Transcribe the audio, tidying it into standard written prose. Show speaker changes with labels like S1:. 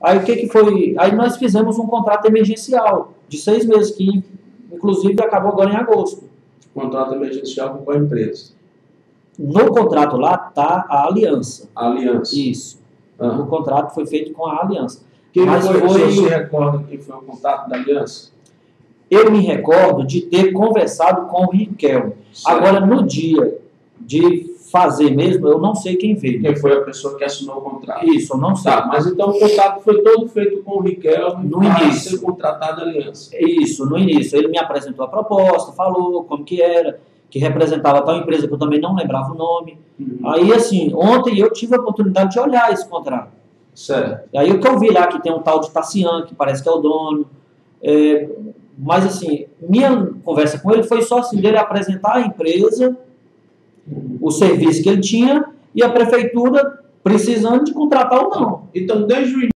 S1: Aí o que que foi? Aí nós fizemos um contrato emergencial de 6 meses, que inclusive acabou agora em agosto.
S2: Contrato emergencial com qual empresa?
S1: No contrato lá está a aliança.
S2: A aliança.
S1: Isso. O contrato foi feito com a aliança.
S2: Quem
S1: Mas
S2: foi,
S1: foi...
S2: você se recorda quem foi o contato da aliança?
S1: Eu me recordo de ter conversado com o Riquelme. Agora, no dia de fazer mesmo, eu não sei quem veio.
S2: Quem foi a pessoa que assinou o contrato?
S1: Isso, eu não sei.
S2: Tá, mas então o contato foi todo feito com o Riquelme
S1: no
S2: para
S1: início.
S2: ser contratado a aliança.
S1: Isso, no início. Ele me apresentou a proposta, falou como que era, que representava tal empresa que eu também não lembrava o nome. Aí, assim, ontem eu tive a oportunidade de olhar esse contrato.
S2: Certo.
S1: Aí o que eu vi lá, que tem um tal de Tassian, que parece que é o dono. Mas, assim, minha conversa com ele foi só assim, dele apresentar a empresa, o serviço que ele tinha, e a prefeitura precisando de contratar ou não.
S2: Então, desde o